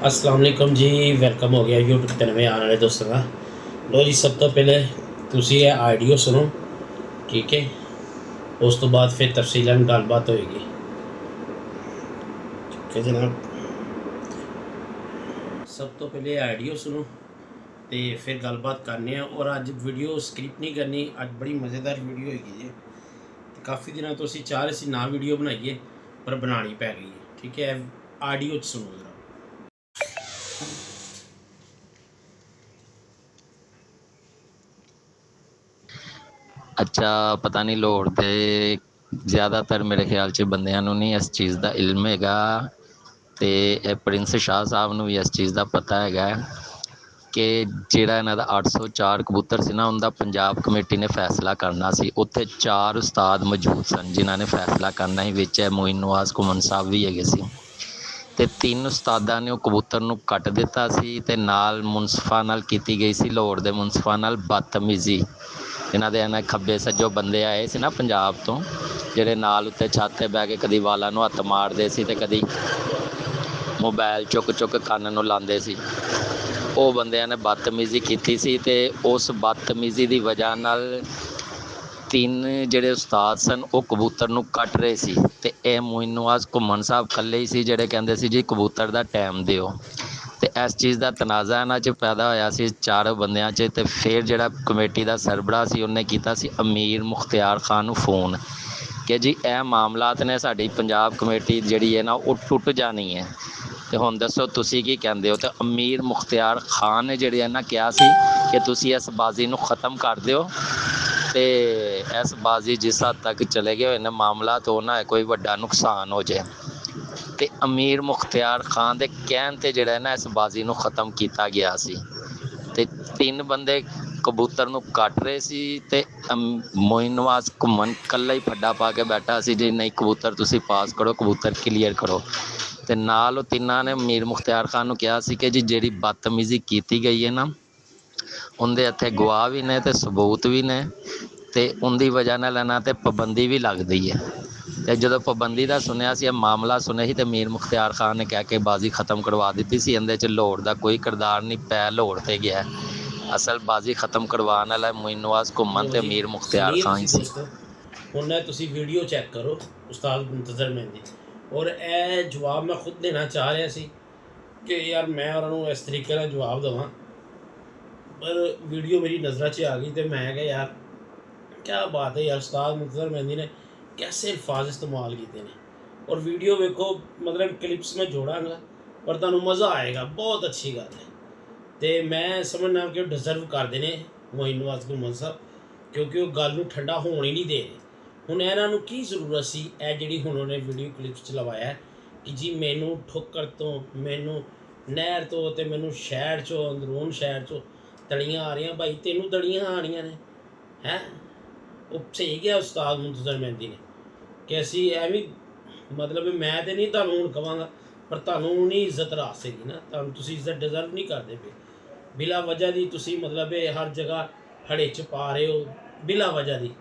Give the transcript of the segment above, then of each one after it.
अस्सलाम वालेकुम जी, वेलकम हो गया यूट्यूब ते नਵੇਂ आने वाले दोस्तों का। लो जी, सब तो पहले तुसी ये आडियो सुनो, ठीक है। उस तो बाद फिर तफसीलन गलबात होएगी, ठीक है जनाब। सब तो पहले आडियो सुनो तो फिर गलबात करने। और अज वीडियो स्क्रिप्ट नहीं करनी, अज बड़ी मज़ेदार वीडियो होगी जी। काफ़ी दिनों तो असीं चाह रहे सी ना वीडियो बनाइए, पर बनानी पै गई है, ठीक है। आडियो सुनो जरा। अच्छा, पता नहीं लोड़ ते ज़्यादातर मेरे ख्याल च बंदियां नूं नहीं इस चीज़ का इल्म हैगा ते प्रिंस शाह साहब नूं भी इस चीज़ का पता हैगा कि जिहड़ा इन्हां दा 804 कबूतर सी ना, उनका पंजाब कमेटी ने फैसला करना सी। उत्थे 4 उस्ताद मौजूद सन जिन्हां ने फैसला करना ही। विच मोइन नवाज घुमन साहब भी हैगे सी ते 3 उस्तादां ने कबूतर नूं कट दिता सी ते नाल मुनसिफां नाल कीती गई सी लाहौर दे मुनसिफां नाल बदतमीजी। इन्हां दे इन्हां खब्बे सज्जो बंदे आए सी ना पंजाब तो, ਜਿਹੜੇ ਨਾਲ ਉੱਤੇ ਛੱਤ 'ਤੇ ਬਹਿ ਕੇ ਕਦੀ ਵਾਲਾਂ ਨੂੰ ਹੱਥ ਮਾਰਦੇ ਸੀ ਤੇ ਕਦੀ ਮੋਬਾਈਲ ਚੁੱਕ ਚੁੱਕ ਕੰਨ ਨੂੰ ਲਾਉਂਦੇ ਸੀ। ਉਹ ਬੰਦਿਆਂ ਨੇ ਬਦਤਮੀਜ਼ੀ ਕੀਤੀ ਸੀ ਤੇ ਉਸ ਬਦਤਮੀਜ਼ੀ ਦੀ ਵਜ੍ਹਾ ਨਾਲ 3 ਜਿਹੜੇ ਉਸਤਾਦ ਸਨ ਉਹ ਕਬੂਤਰ ਨੂੰ ਕੱਟ ਰਹੇ ਸੀ ਤੇ ਇਹ ਮੋਇਨ ਨਵਾਜ਼ ਘੁੰਮਣ ਸਾਹਿਬ ਇਕੱਲੇ ਹੀ ਸੀ ਜਿਹੜੇ ਕਹਿੰਦੇ ਸੀ ਜੀ ਕਬੂਤਰ ਦਾ ਟਾਈਮ ਦਿਓ। ਤੇ ਇਸ ਚੀਜ਼ ਦਾ ਤਨਾਜ਼ਾ ਇਹਨਾਂ 'ਚ ਪੈਦਾ ਹੋਇਆ ਸੀ ਚਾਰੋਂ ਬੰਦਿਆਂ 'ਚ। ਤੇ ਫਿਰ ਜਿਹੜਾ ਕਮੇਟੀ ਦਾ ਸਰਬਰਾਹ ਸੀ ਉਹਨੇ ਕੀਤਾ ਸੀ ਅਮੀਰ ਮੁਖਤਿਆਰ ਖਾਨ ਨੂੰ ਫੋਨ ਕਿ ਜੀ ਇਹ ਮਾਮਲਾਤ ਨੇ ਸਾਡੀ ਪੰਜਾਬ ਕਮੇਟੀ ਜਿਹੜੀ ਹੈ ਨਾ ਉਹ ਟੁੱਟ ਜਾਣੀ ਹੈ ਤੇ ਹੁਣ ਦੱਸੋ ਤੁਸੀਂ ਕੀ ਕਹਿੰਦੇ ਹੋ। ਤੇ ਅਮੀਰ ਮੁਖਤਿਆਰ ਖਾਨ ਨੇ ਜਿਹੜੇ ਨਾ ਕਿਹਾ ਸੀ ਕਿ ਤੁਸੀਂ ਇਸ ਬਾਜ਼ੀ ਨੂੰ ਖ਼ਤਮ ਕਰ ਦਿਓ ਤੇ ਇਸ ਬਾਜ਼ੀ ਜਿਸ ਹੱਦ ਤੱਕ ਚਲੇ ਗਏ ਹੋਏ ਨੇ ਮਾਮਲਾ ਤੋਂ ਨਾ ਕੋਈ ਵੱਡਾ ਨੁਕਸਾਨ ਹੋ ਜਾਏ। ਤੇ ਅਮੀਰ ਮੁਖਤਿਆਰ ਖਾਨ ਦੇ ਕਹਿਣ ਤੇ ਜਿਹੜਾ ਨਾ ਇਸ ਬਾਜ਼ੀ ਨੂੰ ਖ਼ਤਮ ਕੀਤਾ ਗਿਆ ਸੀ ਤੇ 3 ਬੰਦੇ ਕਬੂਤਰ ਨੂੰ ਕੱਟ ਰਹੇ ਸੀ ਤੇ ਮੋਇਨ ਨਵਾਜ਼ ਘੁੰਮਣ ਇਕੱਲਾ ਹੀ ਫੱਡਾ ਪਾ ਕੇ ਬੈਠਾ ਸੀ ਜੀ ਨਹੀਂ ਕਬੂਤਰ ਤੁਸੀਂ ਪਾਸ ਕਰੋ, ਕਬੂਤਰ ਕਲੀਅਰ ਕਰੋ। ਤੇ ਨਾਲ ਉਹ ਤਿੰਨਾਂ ਨੇ ਅਮੀਰ ਮੁਖਤਿਆਰ ਖਾਨ ਨੂੰ ਕਿਹਾ ਸੀ ਕਿ ਜੀ ਜਿਹੜੀ ਬਦਤਮੀਜ਼ੀ ਕੀਤੀ ਗਈ ਹੈ ਨਾ ਉਹਦੇ ਇੱਥੇ ਗਵਾਹ ਵੀ ਨੇ ਤੇ ਸਬੂਤ ਵੀ ਨੇ ਤੇ ਉਹਦੀ ਵਜ੍ਹਾ ਨਾਲ ਇਹਨਾਂ 'ਤੇ ਪਾਬੰਦੀ ਵੀ ਲੱਗਦੀ ਹੈ। ਤੇ ਜਦੋਂ ਪਾਬੰਦੀ ਦਾ ਸੁਣਿਆ ਸੀ, ਇਹ ਮਾਮਲਾ ਸੁਣਿਆ ਸੀ ਤੇ ਅਮੀਰ ਮੁਖਤਿਆਰ ਖਾਨ ਨੇ ਕਹਿ ਕੇ ਬਾਜ਼ੀ ਖ਼ਤਮ ਕਰਵਾ ਦਿੱਤੀ ਸੀ। ਇਹਦੇ 'ਚ ਲਾਹੌਰ ਦਾ ਕੋਈ ਕਿਰਦਾਰ ਨਹੀਂ, ਪੈ ਲਾਹੌਰ 'ਤੇ ਗਿਆ। ਅਸਲ ਬਾਜ਼ੀ ਖ਼ਤਮ ਕਰਵਾਉਣ ਵਾਲਾ ਮੋਇਨ ਨਵਾਜ਼ ਘੁੰਮਣ ਤੇ ਅਮੀਰ ਮੁਖਤਿਆਰ ਖਾਨ ਹੀ ਸੀ। ਹੁਣ ਤੁਸੀਂ ਵੀਡੀਓ ਚੈੱਕ ਕਰੋ ਉਸਤਾਦ ਮੁੰਤਜ਼ਰ ਮਹਿੰਦੀ। ਔਰ ਇਹ ਜਵਾਬ ਮੈਂ ਖੁਦ ਦੇਣਾ ਚਾਹ ਰਿਹਾ ਸੀ ਕਿ ਯਾਰ ਮੈਂ ਉਹਨਾਂ ਨੂੰ ਇਸ ਤਰੀਕੇ ਨਾਲ ਜਵਾਬ ਦੇਵਾਂ, ਪਰ ਵੀਡੀਓ ਮੇਰੀ ਨਜ਼ਰਾਂ 'ਚ ਆ ਗਈ ਤੇ ਮੈਂ ਕਿਹਾ ਯਾਰ क्या बात है यार, उस्ताद मुंतज़र मेहंदी ने कैसे अल्फाज इस्तेमाल किए हैं। और वीडियो वेखो, मतलब क्लिप्स में जोड़ांगा पर तुहानू मज़ा आएगा, बहुत अच्छी गल है। तो मैं समझना कि डिजर्व करते हैं मोइन नवाज घुमन साहब, क्योंकि वो गल नूं ठंडा होने ही नहीं दे रहे। हुण इन्हां नूं की जरूरत सी ਇਹ ਜਿਹੜੀ ਹੁਣ ਉਹਨੇ ਵੀਡੀਓ ਕਲਿੱਪਸ 'ਚ ਲਵਾਇਆ कि जी मैनू ठोकर तो, मैनू नहर तो ते मैनू शहर चो, अंदरून शहर चो तड़ियाँ आ रही। भाई तेनू तड़ियाँ आनियां ने हैं, ਉਹ ਸਹੀ ਗਿਆ ਉਸਤਾਦ ਮੁੰਤਜ਼ਰ ਮਹਿੰਦੀ ਨੇ ਕਿ ਅਸੀਂ ਐਵੇਂ, ਮਤਲਬ ਮੈਂ ਤਾਂ ਨਹੀਂ ਤੁਹਾਨੂੰ ਹੁਣ ਕਹਾਂਗਾ, ਪਰ ਤੁਹਾਨੂੰ ਨਹੀਂ ਇੱਜ਼ਤ ਰਾਸ ਹੈਗੀ ਨਾ, ਤੁਹਾਨੂੰ ਤੁਸੀਂ ਇੱਜ਼ਤ ਡਿਜ਼ਰਵ ਨਹੀਂ ਕਰਦੇ ਪਏ। ਬਿਲਾ ਵਜ੍ਹਾ ਦੀ ਤੁਸੀਂ ਮਤਲਬ ਇਹ ਹਰ ਜਗ੍ਹਾ ਹੜੇ 'ਚ ਪਾ ਰਹੇ ਹੋ, ਬਿਲਾ ਵਜ੍ਹਾ ਦੀ।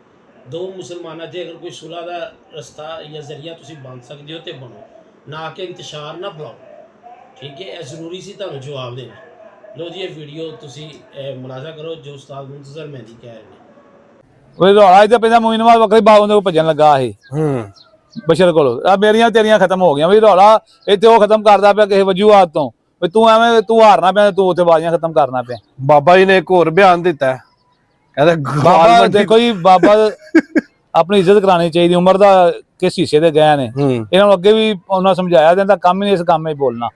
ਦੋ ਮੁਸਲਮਾਨਾਂ 'ਤੇ ਅਗਰ ਕੋਈ ਸੁਲ੍ਹਾ ਦਾ ਰਸਤਾ ਜਾਂ ਜ਼ਰੀਆ ਤੁਸੀਂ ਬਣ ਸਕਦੇ ਹੋ ਤਾਂ ਬਣੋ, ਨਾ ਕਿ ਇੰਤਸ਼ਾਰ ਨਾ ਫਲਾਓ, ਠੀਕ ਹੈ। ਇਹ ਜ਼ਰੂਰੀ ਸੀ ਤੁਹਾਨੂੰ ਜਵਾਬ ਦੇਣਾ। ਲਓ ਜੀ, ਇਹ ਵੀਡੀਓ ਤੁਸੀਂ ਮੁਲਾਜ਼ਾ ਕਰੋ ਜੋ ਉਸਤਾਦ ਮੁੰਤਜ਼ਰ ਮਹਿੰਦੀ ਕਹਿ ਰਹੇ ਨੇ। ਉਹ ਰੌਲਾ ਇੱਥੇ ਪੈਂਦਾ ਮੋਇਨ ਨਵਾਜ਼ ਵੱਖਰੇ ਬਾਗ ਦੇ ਕੋਲ ਭੱਜਣ ਲੱਗਾ ਸੀ ਬਸ਼ਰ ਕੋਲ। ਆ ਮੇਰੀਆਂ ਤੇਰੀਆਂ ਖਤਮ ਹੋ ਗਈਆਂ ਵੀ ਰੌਲਾ ਇੱਥੇ ਉਹ ਖਤਮ ਕਰਦਾ ਪਿਆ ਕਿਸੇ ਵਜੂਹਾਤ ਤੋਂ ਵੀ ਤੂੰ ਐਵੇਂ ਤੂੰ ਹਾਰਨਾ ਪਿਆ, ਤੂੰ ਉੱਥੇ ਬਾਜ਼ੀਆਂ ਖਤਮ ਕਰਨਾ ਪਿਆ। ਬਾਬਾ ਜੀ ਨੇ ਇੱਕ ਹੋਰ ਬਿਆਨ ਦਿੱਤਾ, ਕਹਿੰਦੇ ਬਾਬਾ ਦੇਖੋ ਜੀ, ਬਾਬਾ ਆਪਣੀ ਇੱਜ਼ਤ ਕਰਾਉਣੀ ਚਾਹੀਦੀ, ਉਮਰ ਦਾ ਕਿਸ ਹਿੱਸੇ ਦੇ ਗਏ ਨੇ। ਇਹਨਾਂ ਨੂੰ ਅੱਗੇ ਵੀ ਉਹਨਾਂ ਸਮਝਾਇਆ ਜਾਂਦਾ ਕੰਮ ਹੀ ਨਹੀਂ, ਇਸ ਕੰਮ 'ਚ ਬੋਲਣਾ।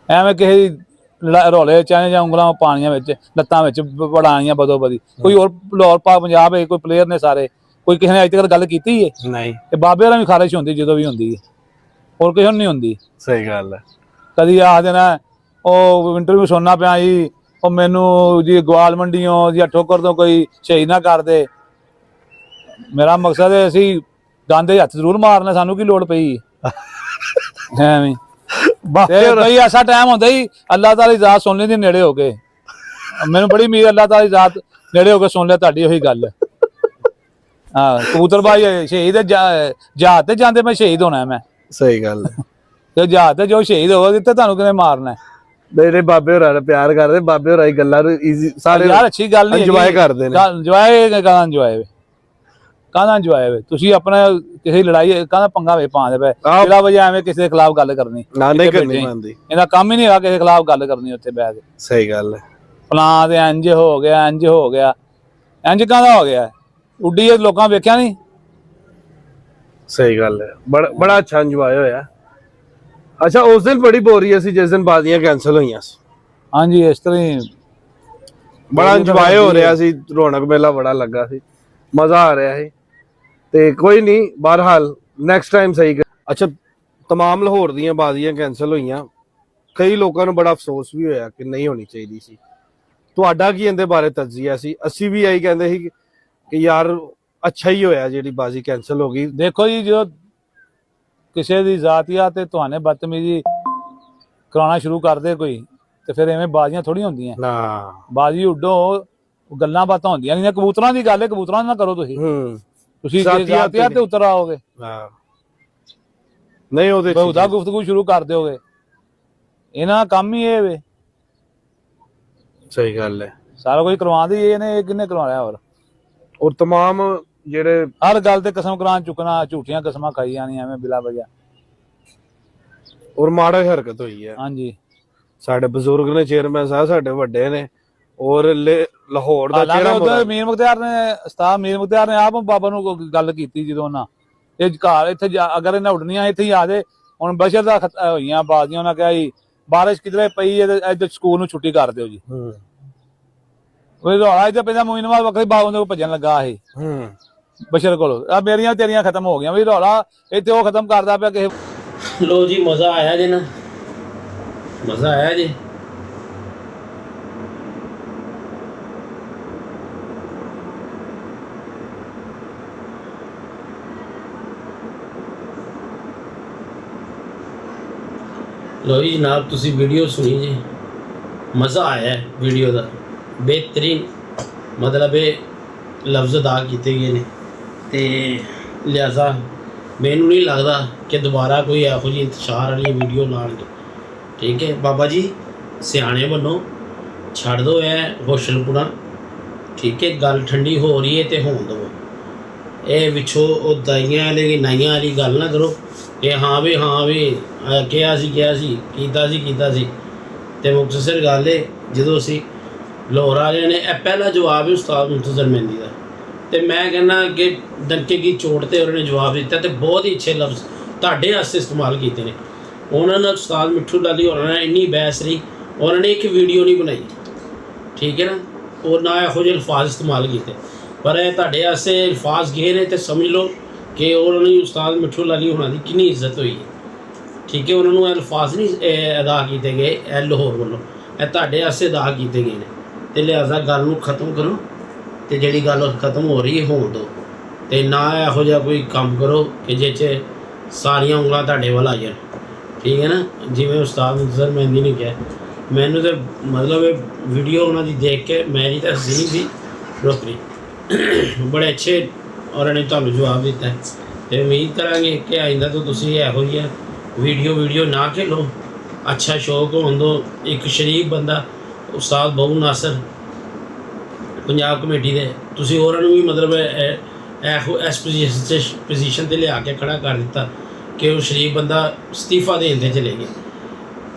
ਐਵੇਂ ਕਿਸੇ ਰੌਲੇ ਚਾਹੇ ਜਾਂ ਉਂਗਲਾਂ ਪਾਣੀਆਂ ਵਿੱਚ, ਲੱਤਾਂ ਵਿੱਚ ਵੜਾਣੀਆਂ ਬਦੋ ਬਦੀ। ਕੋਈ ਹੋਰ ਲਾਹੌਰ ਪਾ ਪੰਜਾਬ ਕੋਈ ਪਲੇਅਰ ਨੇ ਸਾਰੇ, ਕੋਈ ਕਿਸੇ ਨੇ ਅੱਜ ਤੱਕ ਗੱਲ ਕੀਤੀ ਹੈ ਨਹੀਂ। ਤੇ ਬਾਬੇ ਹੋਰਾਂ ਵੀ ਖਾਰਿਸ਼ ਹੁੰਦੀ ਜਦੋਂ ਵੀ ਹੁੰਦੀ ਹੈ, ਹੋਰ ਕਿਸੇ ਨੂੰ ਨਹੀਂ ਹੁੰਦੀ। ਸਹੀ ਗੱਲ ਹੈ। ਕਦੀ ਆਖ ਦੇਣਾ ਉਹ ਇੰਟਰਵਿਊ ਸੁਣਨਾ ਪਿਆ ਜੀ, ਉਹ ਮੈਨੂੰ ਜੀ ਗਵਾਲ ਮੰਡੀਓਂ ਜਾਂ ਠੋਕਰ ਤੋਂ ਕੋਈ ਸ਼ਹੀਦ ਨਾ ਕਰ ਦੇ। ਮੇਰਾ ਮਕਸਦ ਹੈ ਅਸੀਂ ਗਾਂਦੇ ਹੱਥ ਜ਼ਰੂਰ ਮਾਰਨੇ, ਸਾਨੂੰ ਕੀ ਲੋੜ ਪਈ ਐਵੇਂ। ਕਈ ਐਸਾ ਟਾਈਮ ਹੁੰਦਾ ਹੀ ਅੱਲਾਹ ਤਾਲਾ ਦੀ ਜ਼ਾਤ ਸੁਣ ਲੈਂਦੀ ਨੇੜੇ ਹੋ ਕੇ। ਮੈਨੂੰ ਬੜੀ ਉਮੀਦ ਅੱਲਾਹ ਤਾਲਾ ਦੀ ਜ਼ਾਤ ਨੇੜੇ ਹੋ ਕੇ ਸੁਣ ਲਿਆ ਤੁਹਾਡੀ ਉਹੀ ਗੱਲ। ਹਾਂ, ਕਬੂਤਰਬਾਜ਼ ਸ਼ਹੀਦ ਜਹਾਜ਼ ਤੇ ਜਾਂਦੇ ਮੈਂ ਸ਼ਹੀਦ ਹੋਣਾ ਮੈਂ। ਸਹੀ ਗੱਲ ਹੈ। ਤੇ ਜਹਾਜ਼ ਤੇ ਜੋ ਸ਼ਹੀਦ ਹੋ ਗਏ ਤੇ ਤੁਹਾਨੂੰ ਕਿਹਨੇ ਮਾਰਨਾ ਹੈ? ਮੇਰੇ ਬਾਬੇ ਹੋਰਾਂ ਨਾਲ ਪਿਆਰ ਕਰਦੇ, ਬਾਬੇ ਹੋਰਾਂ ਦੀ ਗੱਲਾਂ ਨੂੰ ਈਜ਼ੀ ਸਾਰੇ ਯਾਰ ਅੱਛੀ ਗੱਲ ਨਹੀਂ ਇੰਜੋਏ ਕਰਦੇ ਨੇ। ਇੰਜੋਏ ਕਾਹਦਾ ਇੰਜੋਏ ਵੇ? ਤੁਸੀਂ ਆਪਣਾ ਕਿਸੇ ਦੀ ਲੜਾਈ ਕਾਹਦਾ ਪੰਗਾ ਵੇ ਪਾਉਂਦੇ ਪਏ? ਕਿਹੜਾ ਵਜ੍ਹਾ ਐਵੇਂ ਕਿਸੇ ਦੇ ਖਿਲਾਫ ਗੱਲ ਕਰਨੀ? ਨਾ ਨਹੀਂ ਕਰਨੀ ਮੰਨਦੀ, ਇਹਦਾ ਕੰਮ ਹੀ ਨਹੀਂ ਹੈਗਾ ਕਿਸੇ ਦੇ ਖਿਲਾਫ ਗੱਲ ਕਰਨੀ ਉੱਥੇ ਬਹਿ ਕੇ। ਸਹੀ ਗੱਲ ਹੈ। ਫਲਾਂ ਤੇ ਇੰਜ ਹੋ ਗਿਆ, ਇੰਜ ਹੋ ਗਿਆ, ਇੰਜ ਕਾਹਦਾ ਹੋ ਗਿਆ? ਉੱਡੀ ਇਹ ਲੋਕਾਂ ਵੇਖਿਆ ਨਹੀਂ? ਸਹੀ ਗੱਲ ਹੈ, ਬੜਾ ਅੱਛਾ ਇੰਜੋਏ ਹੋਇਆ। ਅੱਛਾ, ਉਸ ਦਿਨ ਬੜੀ ਬੋਰੀ ਸੀ ਜਿਸ ਦਿਨ ਬਾਜ਼ੀਆਂ ਕੈਂਸਲ ਹੋਈਆਂ ਸੀ। ਹਾਂਜੀ, ਇਸ ਤਰ੍ਹਾਂ ਹੀ ਬੜਾ ਇੰਜੋਏ ਹੋ ਰਿਹਾ ਸੀ, ਰੌਣਕ ਮੇਲਾ ਬੜਾ ਲੱਗਾ ਸੀ, ਮਜ਼ਾ ਆ ਰਿਹਾ ਸੀ। ਤੇ ਕੋਈ ਨਹੀਂ, ਬਹਰਹਾਲ ਨੈਕਸਟ ਟਾਈਮ ਸਹੀ। ਅੱਛਾ, ਤਮਾਮ ਲਾਹੌਰ ਦੀਆਂ ਬਾਜ਼ੀਆਂ ਕੈਂਸਲ ਹੋਈਆਂ, ਕਈ ਲੋਕਾਂ ਨੂੰ ਬੜਾ ਅਫਸੋਸ ਵੀ ਹੋਇਆ ਕਿ ਨਹੀਂ ਹੋਣੀ ਚਾਹੀਦੀ ਸੀ। ਤੁਹਾਡਾ ਕੀ ਇਹਦੇ ਬਾਰੇ ਤਜਜ਼ੀਆ ਸੀ? ਅਸੀਂ ਵੀ ਇਹੀ ਕਹਿੰਦੇ ਸੀ ਕਿ ਯਾਰ ਅੱਛਾ ਹੀ ਹੋਇਆ ਜਿਹੜੀ ਬਾਜ਼ੀ ਕੈਂਸਲ ਹੋ ਗਈ। ਦੇਖੋ ਜੀ, ਜਦੋਂ ਕਿਸੇ ਦੀ ਜ਼ਾਤੀਆ ਤੇ ਤੁਹਾਨੇ ਬਦਤਮੀਜ਼ੀ ਕਰਾਉਣਾ ਸ਼ੁਰੂ ਕਰਦੇ ਕੋਈ, ਤੇ ਫਿਰ ਐਵੇਂ ਬਾਜ਼ੀਆਂ ਥੋੜੀ ਹੁੰਦੀਆਂ ਨਾ। ਬਾਜ਼ੀ ਉੱਡੋ, ਗੱਲਾਂ ਬਾਤਾਂ ਹੁੰਦੀਆਂ ਨਹੀਂ। ਕਬੂਤਰਾਂ ਦੀ ਗੱਲ ਹੈ, ਕਬੂਤਰਾਂ ਨਾਲ ਕਰੋ ਤੁਸੀਂ। ਤੁਸੀਂ ਜ਼ਾਤੀਆ ਤੇ ਉਤਰ ਆਓਗੇ, ਨਹੀਂ ਉਹਦੇ ਬਹੁਤਾ ਗੁਫ਼ਤਗੂ ਸ਼ੁਰੂ ਕਰ ਦਿਓਗੇ। ਇਹਨਾਂ ਦਾ ਕੰਮ ਹੀ ਇਹ ਵੇ। ਸਹੀ ਗੱਲ ਹੈ, ਸਾਰਾ ਕੁਝ ਕਰਵਾਉਂਦੇ ਇਹਨੇ, ਕਿੰਨੇ ਕਰਵਾਇਆ? ਔਰ ਤਮਾਮ ਜਿਹੜੇ ਹਰ ਗੱਲ ਤੇ ਕਸਮ ਕੁਰਾਨ ਚੁੱਕਣਾ, ਝੂਠੀਆਂ ਕਸਮਾਂ ਖਾਈ ਜਾਣੀਆਂ ਐਵੇਂ ਬਿਲਾ ਵਜ੍ਹਾ। ਔਰ ਮਾੜੀ ਹਰਕਤ ਹੋਈ ਹੈ। ਹਾਂਜੀ, ਸਾਡੇ ਬਜ਼ੁਰਗ ਨੇ, ਚੇਅਰਮੈਨ ਸਾਹਿਬ ਸਾਡੇ ਵੱਡੇ ਨੇ, ਔਰ ਲਾਹੌਰ ਦਾ ਉਧਰ ਮੀਰ ਮੁਖਤਿਆਰ ਨੇ, ਉਸਤਾਦ ਮੀਰ ਮੁਖਤਿਆਰ ਨੇ ਆਪ ਬਾਬਾ ਨੂੰ ਗੱਲ ਕੀਤੀ ਜਦੋਂ ਉਹਨਾਂ ਇਹ ਘਰ ਇੱਥੇ ਅਗਰ ਇਹਨਾਂ ਉੱਡਣੀਆਂ ਇੱਥੇ ਹੀ ਆ ਜਾਏ। ਹੁਣ ਬਸ਼ਰ ਦਾ ਹੋਈਆਂ ਬਾਜ਼ੀਆਂ, ਉਹਨਾਂ ਕਿਹਾ ਜੀ ਬਾਰਿਸ਼ ਕਿਧਰੇ ਪਈ ਹੈ ਤੇ ਇੱਧਰ ਸਕੂਲ ਨੂੰ ਛੁੱਟੀ ਕਰ ਦਿਓ ਜੀ। ਉਹ ਰੌਲਾ ਇੱਧਰ ਪੈਂਦਾ, ਮੋਇਨਵਾਲ ਵੱਖਰੇ ਬਾਗ ਉਹਦੇ ਕੋਲ ਭੱਜਣ ਲੱਗਾ ਇਹ ਬਸ਼ਰ ਕੋਲ। ਆ ਮੇਰੀਆਂ ਤੇਰੀਆਂ ਖਤਮ ਹੋ ਗਈਆਂ ਵੀ ਰੌਲਾ ਇੱਥੇ ਉਹ ਖਤਮ ਕਰਦਾ ਪਿਆ ਕਿਸੇ। ਲੋ ਜੀ, ਮਜ਼ਾ ਆਇਆ ਜੀ ਨਾ, ਮਜ਼ਾ ਆਇਆ ਜੀ। ਲੋ ਜੀ ਜਨਾਬ, ਤੁਸੀਂ ਵੀਡੀਓ ਸੁਣੀ ਜੀ, ਮਜ਼ਾ ਆਇਆ ਵੀਡੀਓ ਦਾ, ਬਿਹਤਰੀਨ ਮਤਲਬ ਇਹ ਲਫ਼ਜ਼ ਅਦਾ ਕੀਤੇ ਗਏ ਨੇ। ਤੇ ਲਿਹਾਜ਼ਾ ਮੈਨੂੰ ਨਹੀਂ ਲੱਗਦਾ ਕਿ ਦੁਬਾਰਾ ਕੋਈ ਇਹੋ ਜਿਹੀ ਇੰਤਸ਼ਾਰ ਵਾਲੀ ਵੀਡੀਓ ਲਾਉਣਗੇ। ਠੀਕ ਹੈ ਬਾਬਾ ਜੀ, ਸਿਆਣੇ ਬਣੋ, ਛੱਡ ਦਿਓ ਇਹ ਹੋਸ਼ਲਪੁਣਾ। ਠੀਕ ਹੈ, ਗੱਲ ਠੰਡੀ ਹੋ ਰਹੀ ਹੈ ਤੇ ਹੋਣ ਦਿਓ। ਇਹ ਵਿਛੋ ਉਹ ਦਾਈਆਂ ਵਾਲੇ ਨਾਈਆਂ ਵਾਲੀ ਗੱਲ ਨਾ ਕਰੋ ਕਿ ਹਾਂ ਵੀ ਕਿਹਾ ਸੀ ਕੀਤਾ ਸੀ। ਤੇ ਮੁਖਤਸਰ ਗੱਲ ਹੈ, ਜਦੋਂ ਅਸੀਂ ਲਾਹੌਰ ਆ ਗਏ ਨੇ, ਇਹ ਪਹਿਲਾ ਜਵਾਬ ਹੈ ਉਸਤਾਦ ਮੁਖਤਸਰ ਮਹਿੰਦੀ ਦਾ। ਤੇ ਮੈਂ ਕਹਿੰਦਾ ਕਿ ਡੰਕੇ ਕੀ ਚੋਟ ਤੇ ਉਹਨਾਂ ਨੇ ਜਵਾਬ ਦਿੱਤਾ ਤੇ ਬਹੁਤ ਹੀ ਅੱਛੇ ਲਫ਼ਜ਼ ਤੁਹਾਡੇ ਵਾਸਤੇ ਇਸਤੇਮਾਲ ਕੀਤੇ ਨੇ। ਉਹਨਾਂ ਨਾਲ ਉਸਤਾਦ ਮਿੱਠੂ ਲਾਲੀ ਹੋਰਾਂ ਨੇ ਇੰਨੀ ਬਹਿਸ ਰਹੀ, ਉਹਨਾਂ ਨੇ ਇੱਕ ਵੀਡੀਓ ਨਹੀਂ ਬਣਾਈ। ਠੀਕ ਹੈ ਨਾ, ਉਹ ਨਾ ਇਹੋ ਜਿਹੇ ਅਲਫਾਜ਼ ਇਸਤੇਮਾਲ ਕੀਤੇ, ਪਰ ਇਹ ਤੁਹਾਡੇ ਵਾਸਤੇ ਅਲਫਾਜ਼ ਗਏ ਨੇ ਤੇ ਸਮਝ ਲਓ ਕਿ ਉਹਨਾਂ ਨੇ ਉਸਤਾਦ ਮਿੱਠੂ ਲਾਲੀ ਹੋਰਾਂ ਦੀ ਕਿੰਨੀ ਇੱਜ਼ਤ ਹੋਈ ਹੈ। ਠੀਕ ਹੈ, ਉਹਨਾਂ ਨੂੰ ਅਲਫਾਜ਼ ਨਹੀਂ ਅਦਾ ਕੀਤੇ ਗਏ ਇਹ ਲਾਹੌਰ ਵੱਲੋਂ, ਇਹ ਤੁਹਾਡੇ ਵਾਸਤੇ ਅਦਾ ਕੀਤੇ ਗਏ ਨੇ। ਤੇ ਲਿਹਾਜ਼ਾ ਗੱਲ ਨੂੰ ਖਤਮ ਕਰੋ, ਤੇ ਜਿਹੜੀ ਗੱਲ ਖਤਮ ਹੋ ਰਹੀ ਹੈ ਹੋਣ ਦਿਓ, ਤੇ ਨਾ ਇਹੋ ਜਿਹਾ ਕੋਈ ਕੰਮ ਕਰੋ ਕਿ ਜਿਹ 'ਚ ਸਾਰੀਆਂ ਉਂਗਲਾਂ ਤੁਹਾਡੇ ਵੱਲ ਆ ਜਾਣ। ਠੀਕ ਹੈ ਨਾ, ਜਿਵੇਂ ਉਸਤਾਦ ਮੁਖਤਸਰ ਮਹਿੰਦੀ ਨੇ ਕਿਹਾ, ਮੈਨੂੰ ਤਾਂ ਮਤਲਬ ਇਹ ਵੀਡੀਓ ਉਹਨਾਂ ਦੀ ਦੇਖ ਕੇ ਮੇਰੀ ਤਾਂ ਹੱਸੀ ਨਹੀਂ ਸੀ ਰੁਕ ਰਹੀ। ਬੜੇ ਅੱਛੇ ਉਹਨਾਂ ਨੇ ਤੁਹਾਨੂੰ ਜਵਾਬ ਦਿੱਤਾ ਤੇ ਉਮੀਦ ਕਰਾਂਗੇ ਕਿ ਆਇੰਦਾ ਤੋਂ ਤੁਸੀਂ ਇਹੋ ਜਿਹਾ ਵੀਡੀਓ ਨਾ ਖੇਲੋ। ਅੱਛਾ ਸ਼ੌਕ ਹੋਣ ਦਿਓ। ਇੱਕ ਸ਼ਰੀਫ ਬੰਦਾ ਉਸਤਾਦ ਬਹੁ ਨਾਸਰ ਪੰਜਾਬ ਕਮੇਟੀ ਦੇ, ਤੁਸੀਂ ਉਹਨਾਂ ਨੂੰ ਵੀ ਮਤਲਬ ਇਸ ਪੋਜੀਸ਼ਨ 'ਤੇ ਲਿਆ ਕੇ ਖੜਾ ਕਰ ਦਿੱਤਾ ਕਿ ਉਹ ਸ਼ਰੀਫ ਬੰਦਾ ਅਸਤੀਫਾ ਦੇਣ 'ਤੇ ਚਲੇ ਗਏ।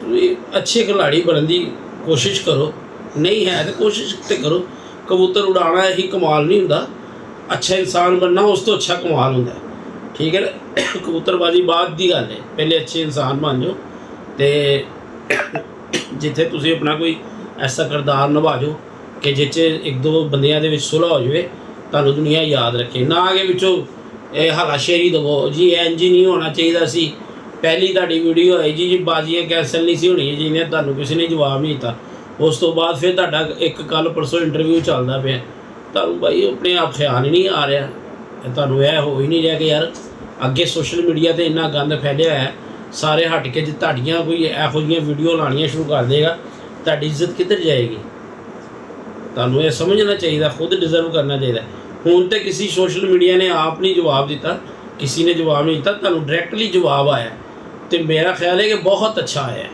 ਤੁਸੀਂ ਅੱਛੇ ਖਿਲਾੜੀ ਬਣਨ ਦੀ ਕੋਸ਼ਿਸ਼ ਕਰੋ, ਨਹੀਂ ਹੈ ਤਾਂ ਕੋਸ਼ਿਸ਼ ਤੇ ਕਰੋ। ਕਬੂਤਰ ਉਡਾਉਣਾ ਇਹੀ ਕਮਾਲ ਨਹੀਂ ਹੁੰਦਾ, ਅੱਛਾ ਇਨਸਾਨ ਬਣਨਾ ਉਸ ਤੋਂ ਅੱਛਾ ਕਮਾਲ ਹੁੰਦਾ। ਠੀਕ ਹੈ ਨਾ, ਕਬੂਤਰਬਾਜ਼ੀ ਬਾਅਦ ਦੀ ਗੱਲ ਹੈ, ਪਹਿਲੇ ਅੱਛੇ ਇਨਸਾਨ ਬਣ ਜਾਓ ਤੇ ਜਿੱਥੇ ਤੁਸੀਂ ਆਪਣਾ ਕੋਈ ਐਸਾ ਕਿਰਦਾਰ ਨਿਭਾ ਜਾਓ ਕਿ ਜਿਹ 'ਚ ਇੱਕ ਦੋ ਬੰਦਿਆਂ ਦੇ ਵਿੱਚ ਸੁਲ੍ਹਾ ਹੋ ਜਾਵੇ, ਤੁਹਾਨੂੰ ਦੁਨੀਆ ਯਾਦ ਰੱਖੇ। ਨਾ ਕਿ ਵਿੱਚੋਂ ਇਹ ਹਲਾਸ਼ੇਰੀ ਦੇਵੋ ਜੀ ਇੰਝ ਨਹੀਂ ਹੋਣਾ ਚਾਹੀਦਾ ਸੀ, ਪਹਿਲੀ ਤੁਹਾਡੀ ਵੀਡੀਓ ਆਈ ਜੀ ਬਾਜ਼ੀਆਂ ਕੈਂਸਲ ਨਹੀਂ ਸੀ ਹੋਣੀਆਂ ਜਿਹਨੇ ਤੁਹਾਨੂੰ ਕਿਸੇ ਨੇ ਜਵਾਬ ਨਹੀਂ ਦਿੱਤਾ। ਉਸ ਤੋਂ ਬਾਅਦ ਫਿਰ ਤੁਹਾਡਾ ਇੱਕ ਕੱਲ੍ਹ ਪਰਸੋਂ ਇੰਟਰਵਿਊ ਚੱਲਦਾ ਪਿਆ, ਤੁਹਾਨੂੰ ਭਾਈ ਆਪਣੇ ਆਪ ਖਿਆਲ ਹੀ ਨਹੀਂ ਆ ਰਿਹਾ, ਤੁਹਾਨੂੰ ਇਹ ਹੋ ਹੀ ਨਹੀਂ ਰਿਹਾ ਕਿ ਯਾਰ ਅੱਗੇ ਸੋਸ਼ਲ ਮੀਡੀਆ 'ਤੇ ਇੰਨਾ ਗੰਦ ਫੈਲਿਆ ਹੈ, ਸਾਰੇ ਹਟ ਕੇ ਜੇ ਤੁਹਾਡੀਆਂ ਕੋਈ ਇਹੋ ਜਿਹੀਆਂ ਵੀਡੀਓ ਲਾਉਣੀਆਂ ਸ਼ੁਰੂ ਕਰ ਦੇਗਾ, ਤੁਹਾਡੀ ਇੱਜ਼ਤ ਕਿੱਧਰ ਜਾਏਗੀ? ਤੁਹਾਨੂੰ ਇਹ ਸਮਝਣਾ ਚਾਹੀਦਾ, ਖੁਦ ਡਿਜ਼ਰਵ ਕਰਨਾ ਚਾਹੀਦਾ। ਹੁਣ ਤੇ ਕਿਸੇ ਸੋਸ਼ਲ ਮੀਡੀਆ ਨੇ ਆਪ ਨਹੀਂ ਜਵਾਬ ਦਿੱਤਾ, ਕਿਸੇ ਨੇ ਜਵਾਬ ਨਹੀਂ ਦਿੱਤਾ, ਤੁਹਾਨੂੰ ਡਾਇਰੈਕਟਲੀ ਜਵਾਬ ਆਇਆ ਤੇ ਮੇਰਾ ਖਿਆਲ ਹੈ ਕਿ ਬਹੁਤ ਅੱਛਾ ਆਇਆ ਹੈ,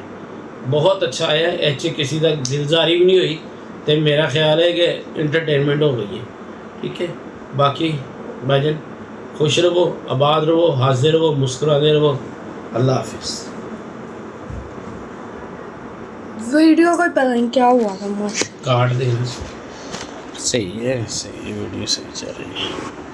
ਬਹੁਤ ਅੱਛਾ ਆਇਆ ਹੈ। ਇਹ 'ਚ ਕਿਸੇ ਦਾ ਦਿਲਜ਼ਾਰੀ ਵੀ ਨਹੀਂ ਹੋਈ ਤੇ ਮੇਰਾ ਖਿਆਲ ਹੈ ਕਿ ਇੰਟਰਟੇਨमेंट हो गई है। ठीक है, बाकी भाईजान खुश रहो, आबाद रहो, हंसते रहो, मुस्कुराते रहो। अल्लाह हाफिज़। वीडियो का पता नहीं क्या हुआ था मुझे। काट देना। सही है, सही वीडियो सही चल रही है।